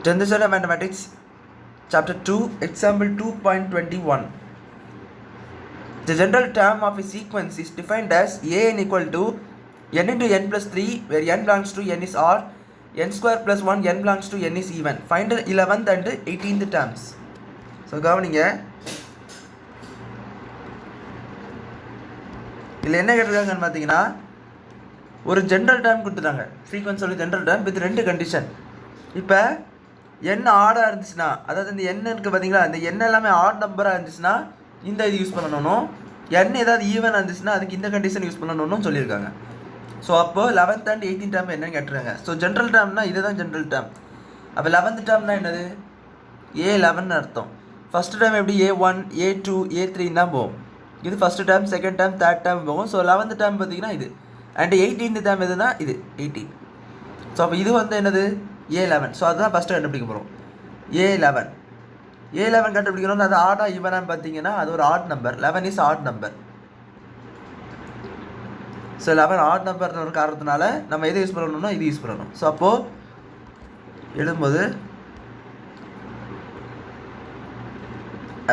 10th standard mathematics chapter 2 example 2.21. The general term of a sequence is defined as an equal to n into n plus 3 where n belongs to n is odd, n square plus 1 n belongs to n is even. Find the 11th and 18th terms. So கவனிங்க, இதில் என்ன கேட்டிருக்காங்கன்னு பார்த்தீங்கன்னா ஒரு general term கொடுத்துட்டாங்க. Sequence ஒரு general term with 2 condition. இப்போ n ஆடாக இருந்துச்சுன்னா, அதாவது இந்த n இருக்குது பார்த்தீங்களா, இந்த n எல்லாமே ஆட் நம்பராக இருந்துச்சுன்னா இந்த இது யூஸ் பண்ணணும். n ஏதாவது ஈவன் இருந்துச்சுன்னா அதுக்கு இந்த கண்டிஷன் யூஸ் பண்ணணும்னு சொல்லியிருக்காங்க. ஸோ அப்போ 11th and 18th டேர்ம் என்னன்னு கேட்டுருக்காங்க. ஸோ ஜென்ரல் டேர்ம்னா இதுதான் ஜென்ரல் டேர்ம். அப்போ 11th டேர்ம்னா என்னது? A11 அர்த்தம். ஃபஸ்ட்டு டேர்ம் எப்படி A1 A2 A3 தான் போகும். இது first term, second term, third term போகும். ஸோ 11th டேர்ம் பார்த்தீங்கன்னா இது. அண்ட் 18th டேர்ம் எதுனா இது 18. ஸோ அப்போ இது வந்து என்னது? A11. ஸோ அதுதான் ஃபஸ்ட்டு கண்டுபிடிக்க போகிறோம். A11 கண்டுபிடிக்கணும்னு அது ஆடா ஈவனான்னு பார்த்தீங்கன்னா அது ஒரு odd number. 11 is odd number. So 11 odd நம்பர்னு ஒரு காரணத்தினால நம்ம எது யூஸ் பண்ணணும்னா இது யூஸ் பண்ணணும். ஸோ அப்போது எழுதும்போது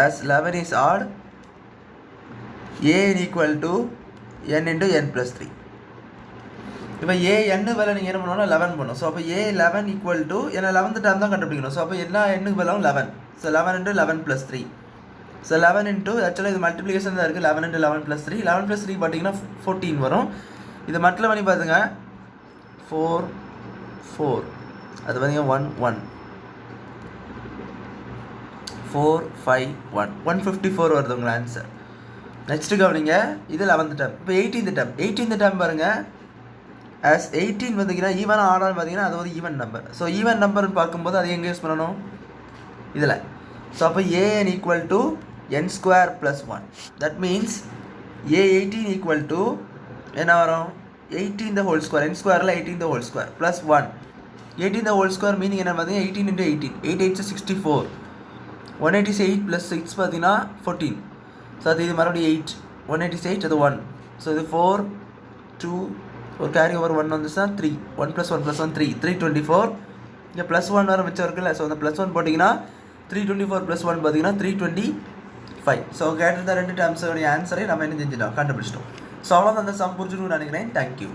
as 11 is odd, an equal to n into n plus 3. இப்போ an வேலை நீங்கள் என்ன பண்ணுவோம்னா 11 பண்ணும். ஸோ அப்போ A11 equal to, ஏன்னா 11th டேர்ம் தான் கண்டுபிடிக்கணும். ஸோ அப்போ எல்லா எண்ணுக்கு வேலையும் 11. So 11 into 11 plus 3. So 11 into, ஆக்சுவலாக இது மல்டிப்ளிகேஷன் தான் இருக்குது. 11 into 11 plus 3. 11 plus 3 பார்த்தீங்கன்னா 14 வரும். இது மல்டிப்ளை பண்ணி பார்த்துங்க. 4 4 அது பார்த்தீங்கன்னா 1 1 4 5 1 154 வருது உங்கள் ஆன்சர். நெக்ஸ்ட்டு கவனிங்க, இது 11th டேர்ம். இப்போ 18th டேர்ம் பாருங்கள். as 18 பார்த்தீங்கன்னா ஈவன் ஆடான்னு பார்த்தீங்கன்னா அது ஒரு ஈவன் நம்பர். ஸோ ஈவன் நம்பர்னு பார்க்கும்போது அது எங்கே யூஸ் பண்ணணும்? இதில். ஸோ அப்போ an equal to n square plus 1. That means A18 equal to என்ன வரும்? 18 the whole square. n squareல 18 the whole square plus 1. 18 the whole square meaning என்ன பார்த்தீங்கன்னா 18 into 18. 8 8 is 64. 188 plus 6 பார்த்தீங்கன்னா 14. ஸோ அது இது மறுபடியும் 8. 188 அது 1. ஸோ இது 4 2 ஒரு கேரி ஓவர் 1 வந்துச்சுன்னா 3. 1 plus 1 plus 1 3. 324. இங்கே ப்ளஸ் 1 வர மிச்சம் இருக்குல்ல. ஸோ அந்த +1 போட்டிங்கன்னா 324 plus 1 பார்த்தீங்கன்னா 325. ஸோ கேட்டிருந்த 2 டேர்ம்ஸோடைய ஆன்சரை நம்ம என்ன செஞ்சிட்டோம்? கண்டுபிடிச்சிட்டோம். ஸோ அவ்வளோதான் அந்த சம் புரிஞ்சுக்கணும்னு நினைக்கிறேன். தேங்க்யூ.